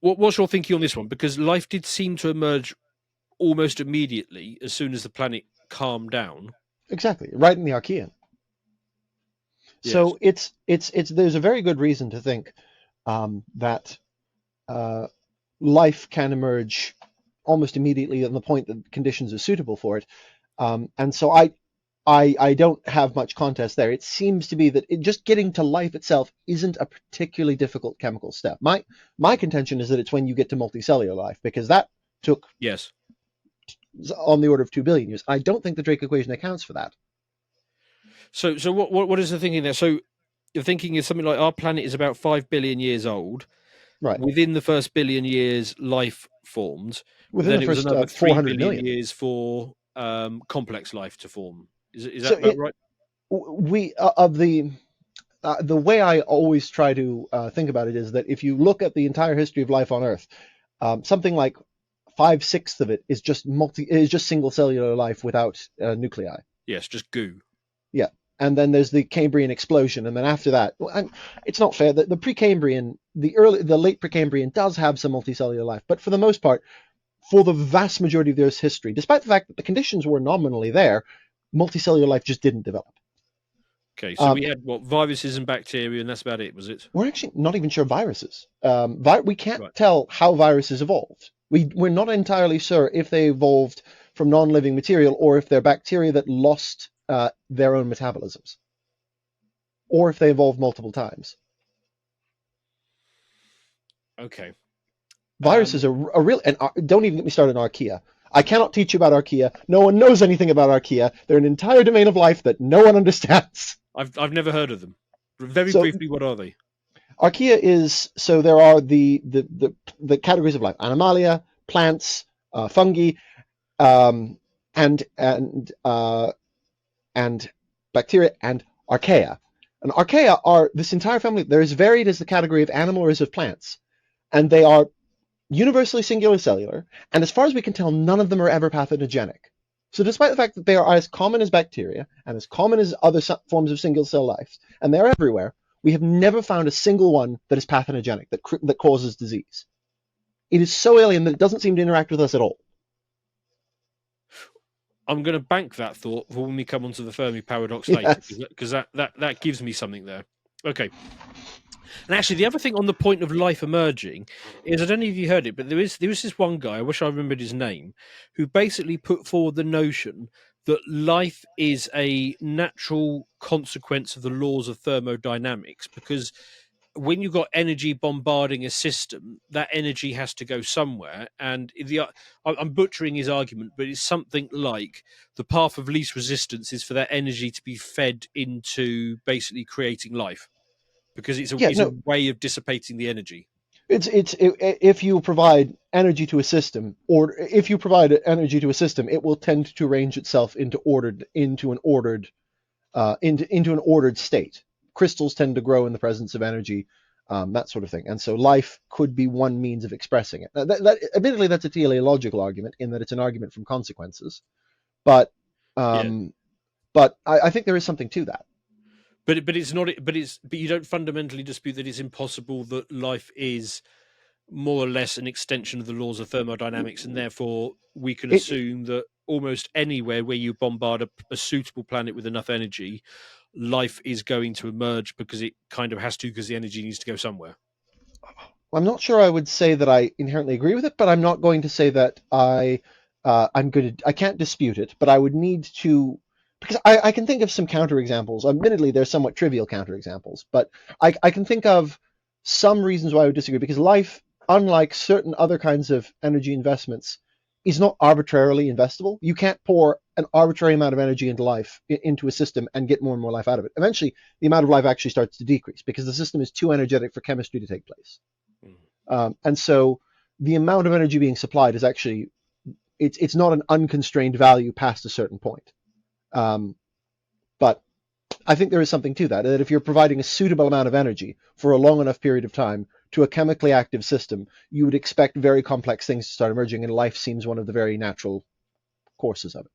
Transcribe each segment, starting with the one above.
What's your thinking on this one? Because life did seem to emerge almost immediately as soon as the planet calmed down. Exactly, right in the Archaean. Yes. So it's there's a very good reason to think that uh, life can emerge almost immediately on the point that conditions are suitable for it. And so I don't have much contest there. It seems to be that just getting to life itself isn't a particularly difficult chemical step. My contention is that it's when you get to multicellular life, because that took Yes. on the order of 2 billion years. I don't think the Drake equation accounts for that. So what is the thinking there? So you're thinking is something like our planet is about 5 billion years old. Right. Within the first billion years, life formed, but Within then the it was first another three 400 billion million. years for complex life to form. Is So that about right? we of the way I always try to think about it is that if you look at the entire history of life on Earth, something like 5/6 of it is just single cellular life without nuclei. Yes, just goo. Yeah, and then there's the Cambrian explosion, and then after that, well, and it's not fair that the Precambrian, the late Precambrian does have some multicellular life, but for the most part, for the vast majority of the Earth's history, despite the fact that the conditions were nominally there, multicellular life just didn't develop. Okay, so Um, we had what viruses and bacteria, and that's about it, was it? we're actually not even sure viruses. We can't Right. tell how viruses evolved. We're not entirely sure if they evolved from non-living material or if they're bacteria that lost their own metabolisms, or if they evolved multiple times. Okay. Viruses Um, are real, and don't even get me started on Archaea. I cannot teach you about Archaea. No one knows anything about Archaea. They're an entire domain of life that no one understands. I've never heard of them. Very So briefly, what are they? Archaea is so there are the categories of life: animalia, plants, fungi, um, and and uh, and bacteria, and archaea. And archaea are this entire family. They're as varied as the category of animal or as of plants, and they are universally singular cellular. And as far as we can tell, none of them are ever pathogenic. So, despite the fact that they are as common as bacteria and as common as other forms of single cell life, and they're everywhere, we have never found a single one that is pathogenic that causes disease. It is so alien that it doesn't seem to interact with us at all. I'm going to bank that thought for when we come onto the Fermi paradox later, Yes. because that gives me something there. Okay. And actually, the other thing on the point of life emerging is I don't know if you heard it, but there was this one guy, I wish I remembered his name, who basically put forward the notion that life is a natural consequence of the laws of thermodynamics because when you've got energy bombarding a system, that energy has to go somewhere. And I'm butchering his argument, but it's something like the path of least resistance is for that energy to be fed into basically creating life because it's a Yeah, it's a no, way of dissipating the energy. if you provide energy to a system, or if you provide energy to a system, it will tend to arrange itself into an ordered state. Crystals tend to grow in the presence of energy, that sort of thing, and so life could be one means of expressing it. Admittedly, that's a teleological argument in that it's an argument from consequences, but Yeah, um, but I think there is something to that. but it's not. But you don't fundamentally dispute that it's impossible that life is more or less an extension of the laws of thermodynamics, and therefore we can It, assume that almost anywhere where you bombard a suitable planet with enough energy, life is going to emerge because it kind of has to because the energy needs to go somewhere. I'm not sure I would say that I inherently agree with it, but I'm not going to say that I'm good. I can't dispute it, but I would need to because I can think of some counterexamples. Admittedly, they're somewhat trivial counterexamples, but I can think of some reasons why I would disagree. Because life, unlike certain other kinds of energy investments, is not arbitrarily investable. You can't pour an arbitrary amount of energy into life into a system and get more and more life out of it. Eventually, the amount of life actually starts to decrease because the system is too energetic for chemistry to take place. Mm. And so the amount of energy being supplied is actually it's not an unconstrained value past a certain point. Um, but I think there is something to that. That if you're providing a suitable amount of energy for a long enough period of time to a chemically active system, you would expect very complex things to start emerging, and life seems one of the very natural courses of it.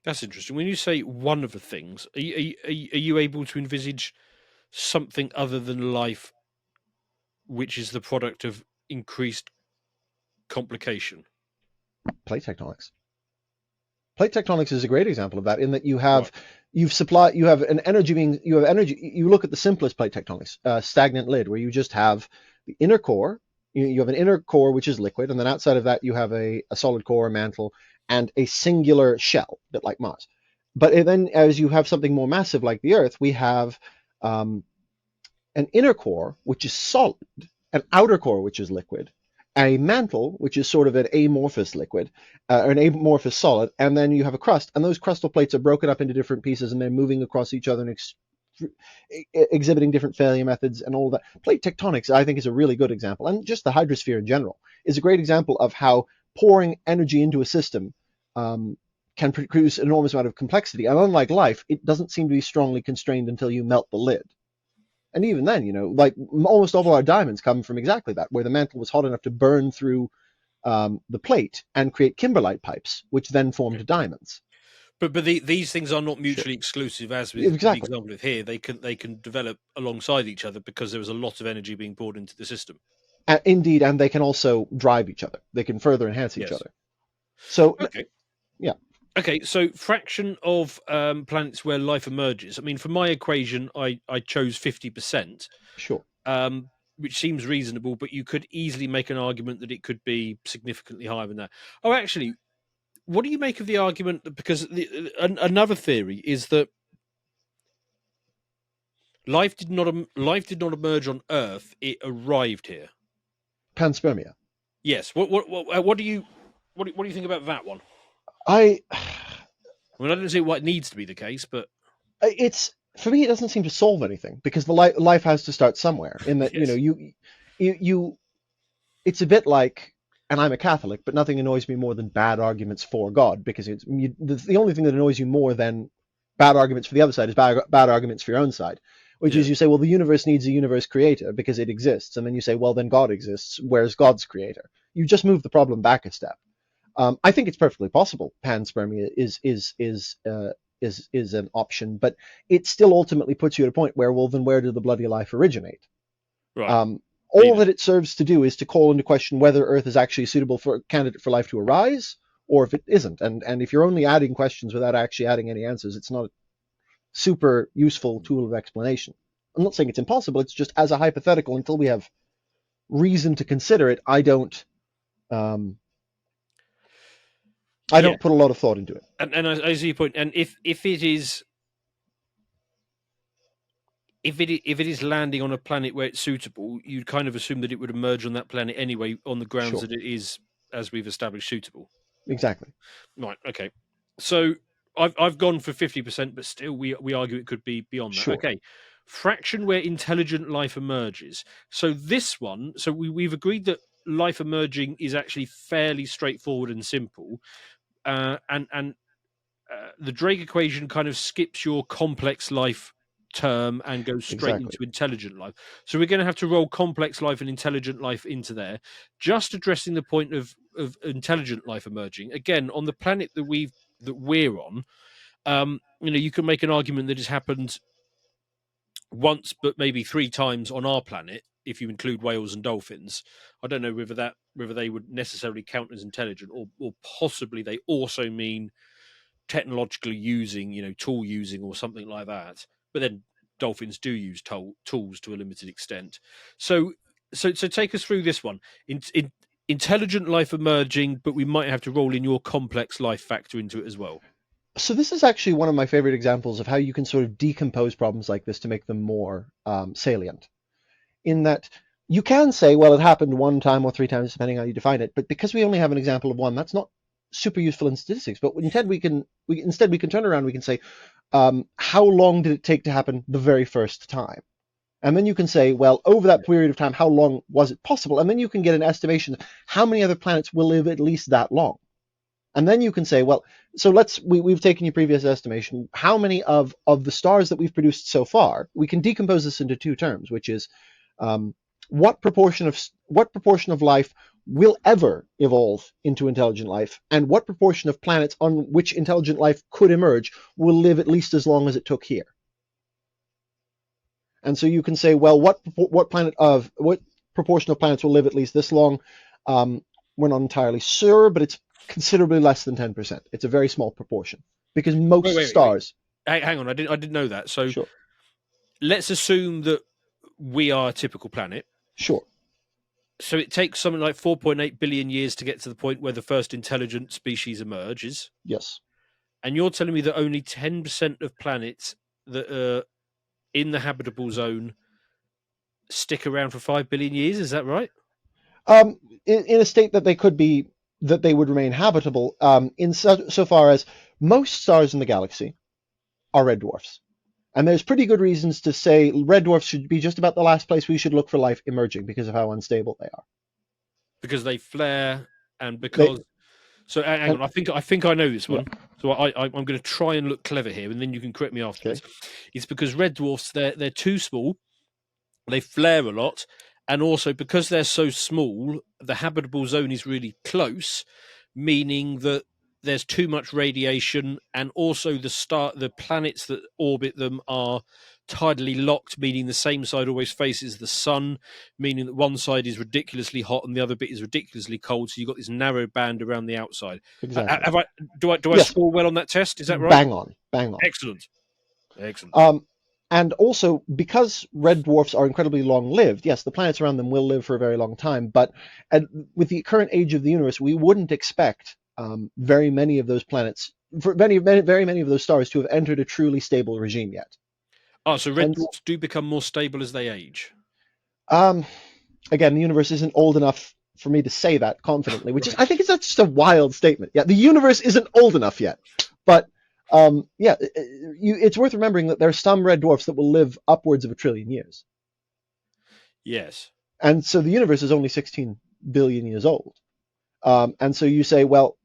That's interesting. When you say one of the things, are you able to envisage something other than life, which is the product of increased complication? Plate tectonics. Plate tectonics is a great example of that, in that you Right. have you have energy. You look at the simplest plate tectonics, stagnant lid, where you just have the inner core. You have an inner core which is liquid, and then outside of that you have a solid core, a mantle, and a singular shell, a bit like Mars. But then, as you have something more massive like the Earth, we have um, an inner core which is solid, an outer core which is liquid, a mantle which is sort of an amorphous liquid, an amorphous solid, and then you have a crust, and those crustal plates are broken up into different pieces, and they're moving across each other and exhibiting different failure methods and all that. Plate tectonics, I think, is a really good example, and just the hydrosphere in general is a great example of how pouring energy into a system can produce an enormous amount of complexity. And unlike life, it doesn't seem to be strongly constrained until you melt the lid. And even then, like almost all of our diamonds come from exactly that, where the mantle was hot enough to burn through the plate and create kimberlite pipes, which then formed diamonds. But these things are not Sure. mutually exclusive, as with the Exactly. example of here. They can develop alongside each other because there was a lot of energy being poured into the system. Indeed, and they can also drive each other. They can further enhance each Yes. other. So, Okay. yeah, Okay. So fraction of planets where life emerges. I mean, for my equation, I chose 50%, sure. which seems reasonable. But you could easily make an argument that it could be significantly higher than that. Oh, actually, what do you make of the argument that because another theory is that life did not emerge on Earth; it arrived here. Panspermia. Yes. What do you think about that one? I, I mean, I don't see why it needs to be the case, but it's for me, it doesn't seem to solve anything, because the life has to start somewhere. In that, yes, you it's a bit like, and I'm a Catholic, but nothing annoys me more than bad arguments for God, because the only thing that annoys you more than bad arguments for the other side is bad arguments for your own side, which yeah, is, you say, well, the universe needs a universe creator because it exists, and then you say, well, then God exists. Where's God's creator? You just move the problem back a step. I think it's perfectly possible panspermia is an option, but it still ultimately puts you at a point where, well, then where did the bloody life originate? right. Um, all Leaving. that it serves to do is to call into question whether Earth is actually a suitable candidate for life to arise, or if it isn't. And if you're only adding questions without actually adding any answers, it's not a super useful tool of explanation. I'm not saying it's impossible. It's just, as a hypothetical, until we have reason to consider it, um, I Yeah, don't put a lot of thought into it. and I see your point. And if it is landing on a planet where it's suitable, you'd kind of assume that it would emerge on that planet anyway, on the grounds Sure, that it is, as we've established, suitable. exactly. Right. Okay. So I've gone for 50%, but still we argue it could be beyond that. Sure, Okay. Fraction where intelligent life emerges. So this one, so we've agreed that life emerging is actually fairly straightforward and simple. And the Drake equation kind of skips your complex life term and goes straight exactly. into intelligent life. So we're going to have to roll complex life and intelligent life into there. Just addressing the point of intelligent life emerging again on the planet that we're on. You can make an argument that has happened once, but maybe three times on our planet. If you include whales and dolphins, I don't know whether they would necessarily count as intelligent, or possibly they also mean technologically using, tool using or something like that. But then dolphins do use tools to a limited extent. So take us through this one. Intelligent life emerging, but we might have to roll in your complex life factor into it as well. So this is actually one of my favorite examples of how you can sort of decompose problems like this to make them more salient. In that, you can say, well, it happened one time or three times, depending on how you define it. But because we only have an example of one, that's not super useful in statistics. But instead, we can turn around. We can say, how long did it take to happen the very first time? And then you can say, well, over that period of time, how long was it possible? And then you can get an estimation of how many other planets will live at least that long. And then you can say, well, so we've taken your previous estimation. How many of the stars that we've produced so far? We can decompose this into two terms, which is um, what proportion of life will ever evolve into intelligent life, and what proportion of planets on which intelligent life could emerge will live at least as long as it took here. And so you can say, well, what proportion of planets will live at least this long. We're not entirely sure, but it's considerably less than 10%. It's a very small proportion because Wait, most wait, wait, wait. stars. Hang on, I didn't know that. So Sure, let's assume that we are a typical planet. sure, So it takes something like 4.8 billion years to get to the point where the first intelligent species emerges. yes. And you're telling me that only 10% of planets that are in the habitable zone stick around for 5 billion years? Is that right? In a state that they could be, that they would remain habitable, in so far as most stars in the galaxy are red dwarfs. And there's pretty good reasons to say red dwarfs should be just about the last place we should look for life emerging because of how unstable they are. Because they flare and They because. So hang and on, I think I know this yeah, one. So I'm going to try and look clever here, and then you can correct me okay, afterwards. It's because red dwarfs they're too small, they flare a lot, and also because they're so small, the habitable zone is really close, meaning that there's too much radiation, and also the planets that orbit them are tidally locked, meaning the same side always faces the sun, meaning that one side is ridiculously hot and the other bit is ridiculously cold. So you've got this narrow band around the outside. exactly. Have I do I Yes, score well on that test? Is that right? bang on, bang on. Excellent, excellent. And also, because red dwarfs are incredibly long-lived, yes, the planets around them will live for a very long time, but with the current age of the universe, we wouldn't expect very many of those planets, for very many of those stars to have entered a truly stable regime yet. Oh, so red And dwarfs do become more stable as they age. um, again, the universe isn't old enough for me to say that confidently, which is, Right. I think, it's just a wild statement. Yeah, the universe isn't old enough yet, but yeah, it's worth remembering that there are some red dwarfs that will live upwards of 1 trillion years. Yes. And so the universe is only 16 billion years old. And so you say, well,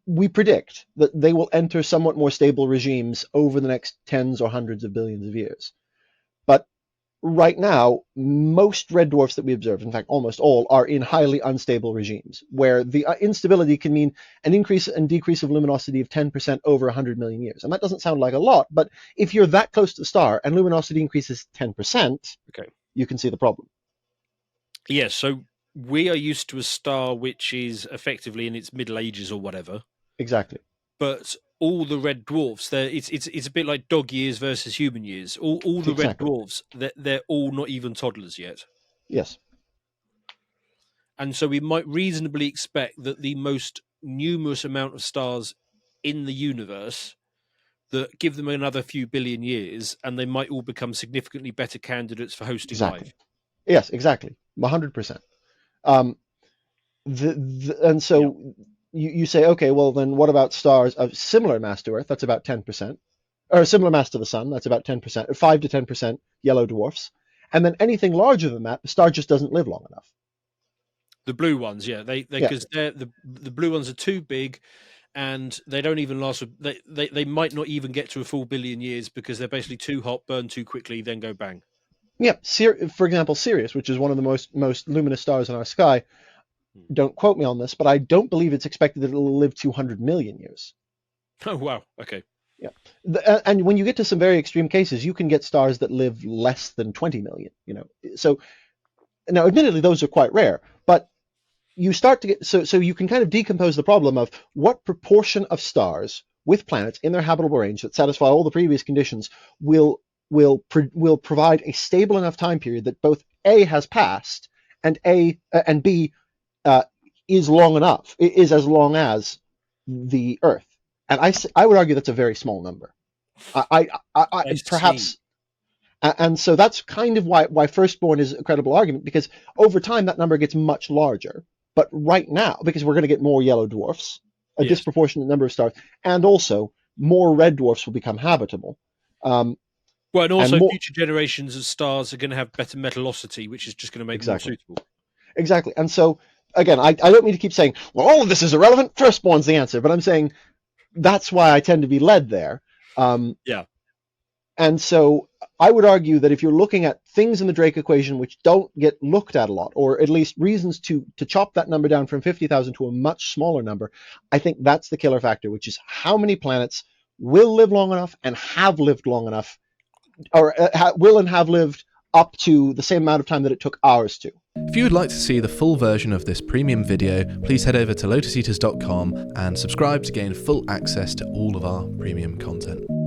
we predict that they will enter somewhat more stable regimes over the next tens or hundreds of billions of years. But right now, most red dwarfs that we observe, in fact, almost all, are in highly unstable regimes, where the instability can mean an increase and decrease of luminosity of 10% over 100 million years. And that doesn't sound like a lot, but if you're that close to the star and luminosity increases 10%, Okay. you can see the problem. Yes. So we are used to a star which is effectively in its middle ages or whatever, Exactly. but all the red dwarfs, it's a bit like dog years versus human years. All the red Exactly. dwarfs, they're all not even toddlers yet. Yes. And so we might reasonably expect that the most numerous amount of stars in the universe that give them another few billion years and they might all become significantly better candidates for hosting Exactly. life. Yes, exactly. 100%. Um, and Yeah. so you say, okay, well, then what about stars of similar mass to Earth? That's about 10%. Or similar mass to the sun, that's about 10%, or 5 to 10% yellow dwarfs. And then anything larger than that, the star just doesn't live long enough. The blue ones, yeah, they Yeah, because the blue ones are too big, and they don't even last. They might not even get to a full billion years because they're basically too hot, burn too quickly, then go bang. yeah. For example, Sirius, which is one of the most luminous stars in our sky. Hmm. Don't quote me on this, but I don't believe it's expected that it'll live 200 million years. Oh wow, okay, Yeah, and when you get to some very extreme cases, you can get stars that live less than 20 million. So now, admittedly, those are quite rare, but you start to get so you can kind of decompose the problem of what proportion of stars with planets in their habitable range that satisfy all the previous conditions will provide a stable enough time period that both A has passed and B uh, is long enough, is as long as the Earth. And I would argue that's a very small number. I I see. perhaps and so that's kind of why firstborn is a credible argument, because over time that number gets much larger. But right now, because we're going to get more yellow dwarfs, a Yes. disproportionate number of stars, and also more red dwarfs will become habitable. Um, Well, and and also more future generations of stars are going to have better metallosity, which is just going to make them more exactly, suitable. exactly. And so again, I don't mean to keep saying, well, all of this is irrelevant. Firstborn's the answer, but I'm saying that's why I tend to be led there. Um, Yeah. And so I would argue that if you're looking at things in the Drake equation which don't get looked at a lot, or at least reasons to chop that number down from 50,000 to a much smaller number, I think that's the killer factor, which is how many planets will live long enough and have lived long enough, or will and have lived up to the same amount of time that it took ours to. If you would like to see the full version of this premium video, please head over to lotuseaters.com and subscribe to gain full access to all of our premium content.